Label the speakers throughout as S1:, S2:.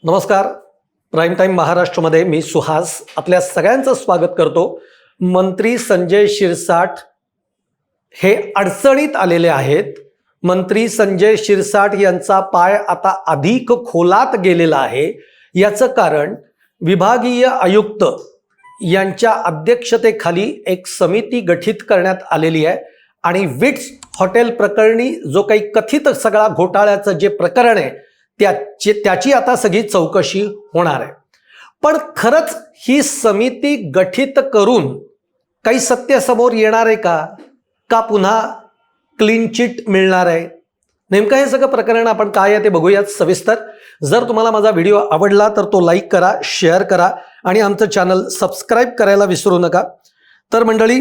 S1: नमस्कार. Prime time महाराष्ट्रमध्ये मी सुहास आपल्या सगळ्यांचं स्वागत करतो. मंत्री संजय शिरसाट हे अडचणीत आलेले आहेत. मंत्री संजय शिरसाट यांचा पाय आता अधिक खोलात गेलेला आहे. याचं कारण विभागीय आयुक्त यांच्या अध्यक्षतेखाली एक समिती गठीत करण्यात आलेली आहे आणि विट्स हॉटेल प्रकरणी जो काही कथित सगळा घोटाळ्याचं जे प्रकरण आहे त्याची आता सगळी चौकशी होणार आहे. पण खरंच ही समिती गठीत करून काही सत्य समोर येणार आहे का पुन्हा क्लीन चिट मिळणार आहे? नेमकं हे सगळं प्रकरण आपण काय आहे ते बघूयात सविस्तर. जर तुम्हाला माझा व्हिडिओ आवडला तर तो लाईक करा, शेअर करा आणि आमचं चॅनल सबस्क्राईब करायला विसरू नका. तर मंडळी,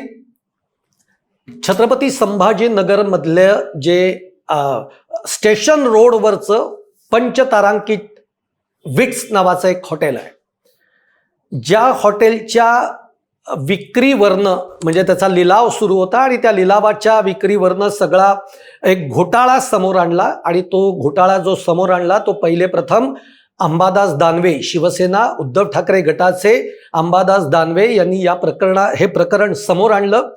S1: छत्रपती संभाजीनगरमधले जे स्टेशन रोडवरचं पंचतारांकित विट्स नावाचं एक हॉटेल आहे. ज्या हॉटेलच्या विक्रीवरनं म्हणजे त्याचा लिलाव सुरू होता आणि त्या लिलावाच्या विक्रीवरनं सगळा एक घोटाळा समोर आणला आणि तो घोटाळा जो समोर आणला तो पहिले प्रथम अंबादास दानवे, शिवसेना उद्धव ठाकरे गटाचे अंबादास दानवे यांनी हे प्रकरण समोर आणलं.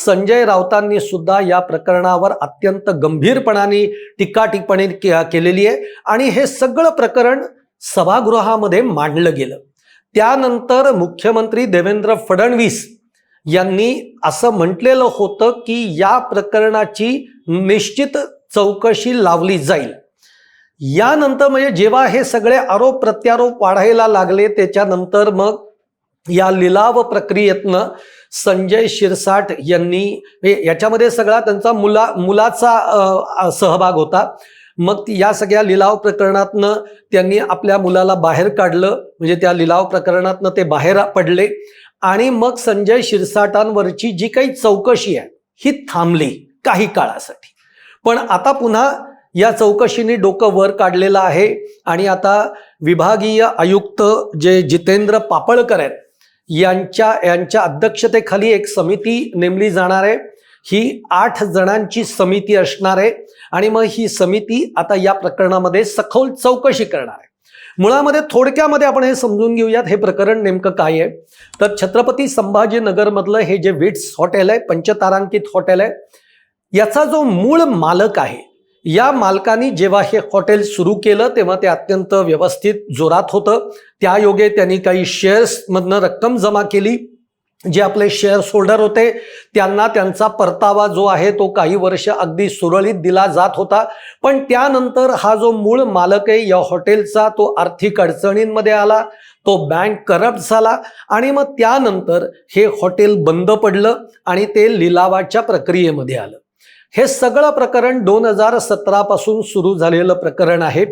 S1: संजय राऊतांनी सुद्धा या प्रकरणावर अत्यंत गंभीरपणाने टीका टिप्पणी केलेली आहे आणि हे सगळं प्रकरण सभागृहामध्ये मांडलं गेलं. त्यानंतर मुख्यमंत्री देवेंद्र फडणवीस यांनी असं म्हटलेलं होतं की या प्रकरणाची निश्चित चौकशी लावली जाईल. यानंतर म्हणजे जेव्हा हे सगळे आरोप प्रत्यारोप वाढायला लागले त्याच्यानंतर मग या लिलाव प्रक्रियेतनं संजय शिरसाट यांनी याच्यामध्ये सगळा त्यांचा मुलाचा सहभाग होता. मग या सगळ्या लिलाव प्रकरणातनं त्यांनी आपल्या मुलाला बाहेर काढलं, म्हणजे त्या लिलाव प्रकरणातनं ते बाहेर पडले आणि मग संजय शिरसाटांवरची जी काही चौकशी आहे ही थांबली काही काळासाठी. पण आता पुन्हा या चौकशीने डोकं वर काढलेलं आहे आणि आता विभागीय आयुक्त जे जितेंद्र पापळकर आहेत यांच्या अध्यक्षतेखाली एक समिती नेमली जाणार आहे. ही 8 जणांची समिती असणार आहे आणि मग ही समिती आता या प्रकरणामध्ये सखोल चौकशी करणार आहे. मुळामध्ये थोडक्यामध्ये आपण हे समजून घेऊयात हे प्रकरण नेमकं काय आहे. तर छत्रपती संभाजीनगरमधलं हे जे विट्स हॉटेल आहे, पंचतारांकित हॉटेल आहे, याचा जो मूळ मालक आहे या मालकाने जेव्हा हे हॉटेल सुरू केलं तेव्हा ते अत्यंत व्यवस्थित जोरात होतं. त्यायोगे त्यांनी काही शेअर्समधनं रक्कम जमा केली. जे आपले शेअर्स होल्डर होते त्यांना त्यांचा परतावा जो आहे तो काही वर्ष अगदी सुरळीत दिला जात होता. पण त्यानंतर हा जो मूळ मालक आहे या हॉटेलचा तो आर्थिक अडचणींमध्ये आला, तो बँक करप्ट झाला आणि मग त्यानंतर हे हॉटेल बंद पडलं आणि ते लिलावाच्या प्रक्रियेमध्ये आलं. हे सगळं प्रकरण 2017 पासून सुरू झालेलं प्रकरण आहे.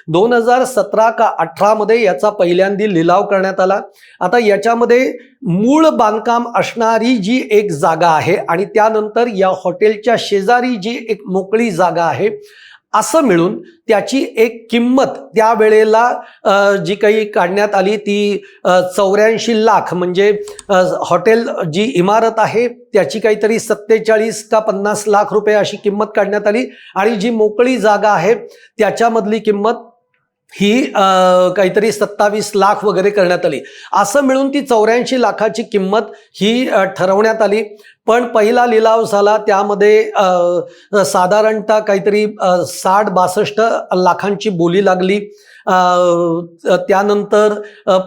S1: 2017 का 18 मध्ये याचा पहिल्यांदा लिलाव करण्यात आला. आता याच्यामध्ये मूळ बांधकाम असणारी जी एक जागा आहे आणि त्यानंतर या हॉटेलच्या शेजारी जी एक मोकळी जागा आहे असं मिळून त्याची एक किंमत त्यावेळेला जी काही काढण्यात आली ती 84 लाख, म्हणजे हॉटेल जी इमारत आहे त्याची काहीतरी 47 का 50 लाख रुपये अशी किंमत काढण्यात आली आणि जी मोकळी जागा आहे त्याच्यामधली किंमत ही काहीतरी 27 लाख वगैरे करण्यात आली. असं मिळून ती 84 लाखाची किंमत ही ठरवण्यात आली. पण पहिला लिलाव झाला त्यामध्ये साधारणतः काहीतरी 60-62 लाखांची बोली लागली. त्यानंतर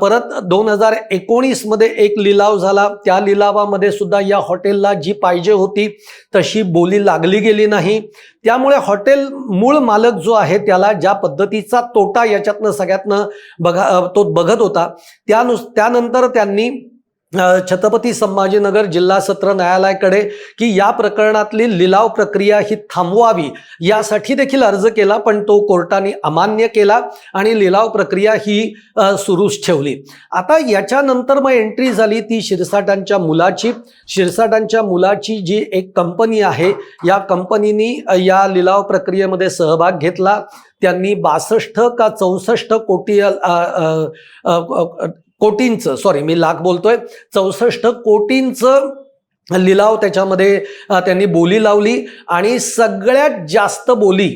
S1: परत 2019 मध्ये एक लिलाव झाला. त्या लिलावामध्ये सुद्धा या हॉटेलला जी पाहिजे होती तशी बोली लागली गेली नाही. त्यामुळे हॉटेल मूळ मालक जो आहे त्याला ज्या पद्धतीचा तोटा याच्यातनं सगळ्यातनं तो बघत होता त्यानंतर त्यांनी छत्रपती संभाजीनगर जिल्हा सत्र न्यायालयाकडे की या प्रकरणातली लिलाव प्रक्रिया ही थांबवावी यासाठी देखील अर्ज केला, पण तो कोर्टाने अमान्य केला आणि लिलाव प्रक्रिया ही सुरूच ठेवली. आता याच्यानंतर मग एंट्री झाली ती शिरसाटांच्या मुलाची जी एक कंपनी आहे या कंपनीने या लिलाव प्रक्रियेमध्ये सहभाग घेतला. त्यांनी 62 का 64 कोटींचं, सॉरी मी लाख बोलतोय, 64 कोटींचं लिलाव त्याच्यामध्ये त्यांनी बोली लावली आणि सगळ्यात जास्त बोली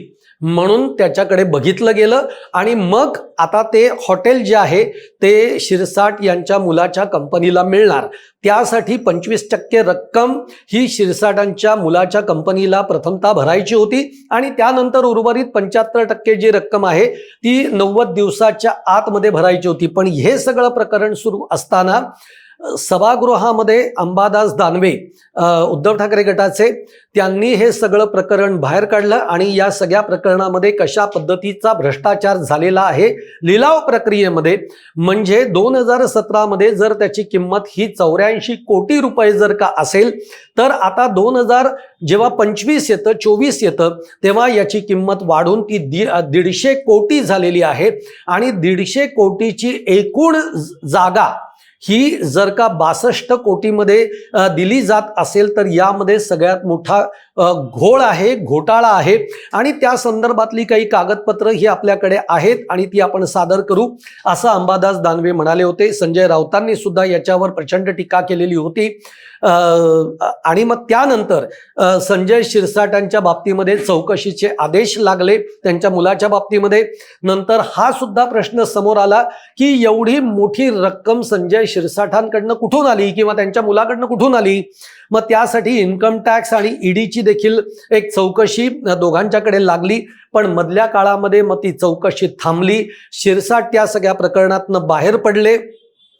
S1: म्हणून त्याच्याकडे बघितलं गेलं आणि मग आता ते हॉटेल जे आहे ते शिरसाट यांच्या मुलाच्या कंपनीला मिळणार. त्यासाठी 25% रक्कम ही शिरसाटांच्या मुलाच्या कंपनीला प्रथमतः भरायची होती आणि त्यानंतर उर्वरित 75% जी रक्कम आहे ती 90 दिवसाच्या आतमध्ये भरायची होती. पण हे सगळं प्रकरण सुरू असताना सभागृहामध्ये अंबादास दानवे उद्धव ठाकरे गटाचे त्यांनी हे सगळं प्रकरण बाहेर काढलं आणि या सगळ्या प्रकरणामध्ये कशा पद्धतीचा भ्रष्टाचार झालेला आहे लिलाव प्रक्रियेमध्ये, म्हणजे 2017 मध्ये जर त्याची किंमत ही 84 कोटी रुपये जर का असेल तर आता 2000 जेव्हा 25 येतं 24 येतं तेव्हा याची किंमत वाढून ती 150 कोटी झालेली आहे आणि 150 कोटीची एकूण जागा ही जर का 62 कोटीमध्ये दिली जात असेल तर यामध्ये सगळ्यात मोठा घोळ आहे, घोटाळा आहे आणि त्या संदर्भातली काही कागदपत्र ही आपल्याकडे आहेत आणि ती आपण सादर करू असं अंबादास दानवे म्हणाले होते. संजय राऊतांनी सुद्धा याच्यावर प्रचंड टीका केलेली होती आणि मग त्यानंतर संजय शिरसाटांच्या बाबतीमध्ये चौकशीचे आदेश लागले त्यांच्या मुलाच्या बाबतीमध्ये. नंतर हा सुद्धा प्रश्न समोर आला की एवढी मोठी रक्कम संजय शिरसाटांकडनं कुठून आली किंवा त्यांच्या मुलाकडनं कुठून आली. मग त्यासाठी इन्कम टॅक्स आणि ईडीची देखील एक चौकशी दोघांच्याकडे लागली. पण मधल्या काळामध्ये मग ती चौकशी थांबली. शिरसाट त्या सगळ्या प्रकरणातनं बाहेर पडले.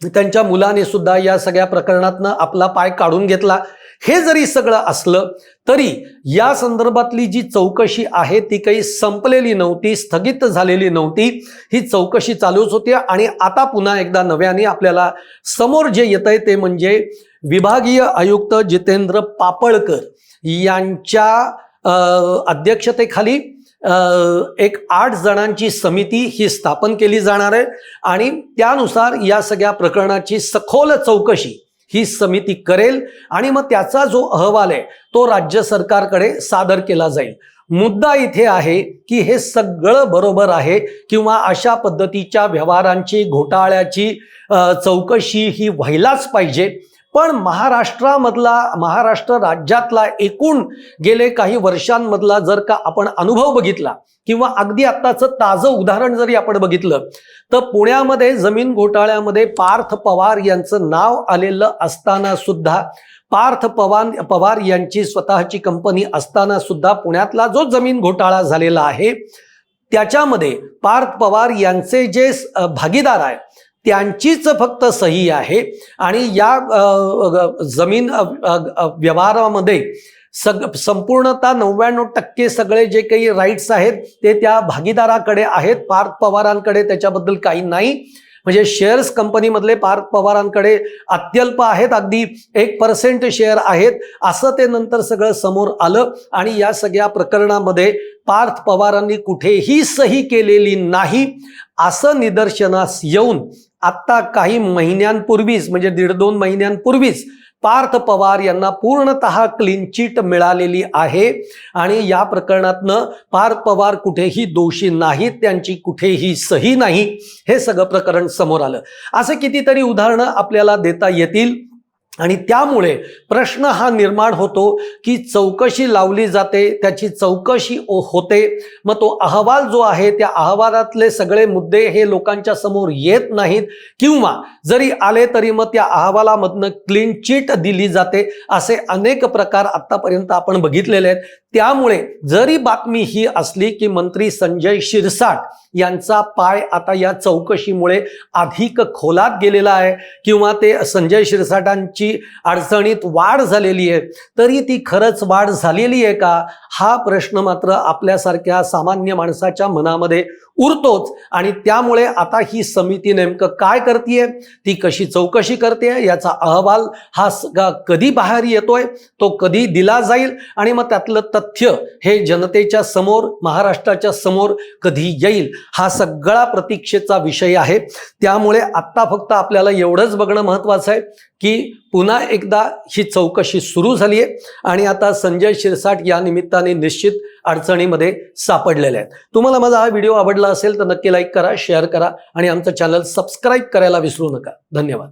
S1: त्यांच्या मुलाने सुद्धा या सगळ्या प्रकरणातनं आपला पाय काढून घेतला. हे जरी सगळं असलं तरी या संदर्भातली जी चौकशी आहे ती काही संपलेली नव्हती, स्थगित झालेली नव्हती. ही चौकशी चालूच होती आणि आता पुन्हा एकदा नव्याने आपल्याला समोर जे येतंय ते म्हणजे विभागीय आयुक्त जितेंद्र पापळकर यांच्या अध्यक्षतेखाली एक 8 जणांची समिती ही स्थापन केली जाणार आहे आणि त्यानुसार या सगळ्या प्रकरणाची सखोल चौकशी ही समिती करेल आणि मग त्याचा जो अहवाल आहे तो राज्य सरकारकडे सादर केला जाईल. मुद्दा इथे आहे की हे सगळं बरोबर आहे किंवा अशा पद्धतीच्या व्यवहारांची घोटाळ्याची चौकशी ही व्हायलाच पाहिजे. पण महाराष्ट्र राज्यातला एकूण गेले काही वर्षांमधला जर का आपण अनुभव बघितला किंवा अगदी आत्ताचं ताजं उदाहरण जरी आपण बघितलं तर पुण्यामध्ये जमीन घोटाळ्यामध्ये पार्थ पवार यांचं नाव आलेलं असताना सुद्धा, पार्थ पवार यांची स्वतःची कंपनी असताना सुद्धा पुण्यातला जो जमीन घोटाळा झालेला आहे त्याच्यामध्ये पार्थ पवार यांचे जे भागीदार आहेत त्यांचीच फक्त सही आहे आणि या जमीन व्यवहारामध्ये संपूर्णतः 99% सगळे जे काही राईट्स आहेत ते त्या भागीदाराकडे आहेत, पार्थ पवारांकडे त्याच्याबद्दल काही नाही. म्हणजे शेअर्स कंपनीमधले पार्थ पवारांकडे अत्यल्प आहेत, अगदी 1% शेअर आहेत असं ते नंतर सगळं समोर आलं आणि या सगळ्या प्रकरणामध्ये पार्थ पवारांनी कुठेही सही केलेली नाही असं निदर्शनास येऊन आता काही महिन्यांपूर्वीच म्हणजे 1.5-2 महिन्यांपूर्वीच पार्थ पवार यांना पूर्णतः क्लीन चिट मिळालेली आहे आणि या प्रकरणातनं पार्थ पवार कुठेही दोषी नाहीत, त्यांची कुठेही सही नाही. हे सगळं प्रकरण समोर आलं. असे कितीतरी उदाहरणं आपल्याला देता येतील आणि त्यामुळे प्रश्न हा निर्माण होतो की चौकशी लावली जाते, त्याची चौकशी होते, मग तो अहवाल जो आहे त्या अहवालातले सगळे मुद्दे हे लोकांच्या समोर येत नाहीत किंवा जरी आले तरी मग त्या अहवालामधनं क्लीन चिट दिली जाते. असे अनेक प्रकार आतापर्यंत आपण बघितलेले आहेत. त्यामुळे जरी बातमी ही असली की मंत्री संजय शिरसाट यांचा पाय आता या चौकशीमुळे अधिक खोलात गेलेला आहे किंवा ते संजय शिरसाटांची अडचणीत वाढ झालेली आहे, तरी ती खरंच वाढ झालेली आहे का हा प्रश्न मात्र आपल्यासारख्या सामान्य माणसाच्या मनामध्ये उरतोच. आणि त्यामुळे आता ही समिती नेमकं काय करतेय, ती कशी चौकशी करते, याचा अहवाल हा कधी बाहेर येतोय, तो कधी दिला जाईल आणि मग त्यातलं तथ्य हे जनतेच्या समोर, महाराष्ट्राच्या समोर कधी येईल, हा सगळा प्रतीक्षेचा विषय आहे. त्यामुळे आता फक्त आपल्याला एवढंच बघणं महत्त्वाचं आहे की पुन्हा एकदा ही चौकशी सुरू झाली आहे आणि आता संजय शिरसाट या निमित्ताने निश्चित अडचणीमध्ये सापडलेले आहेत. तुम्हाला माझा हा व्हिडिओ आवडला असेल तर नक्की लाईक करा, शेअर करा आणि आमचं चॅनल सबस्क्राईब करायला विसरू नका. धन्यवाद.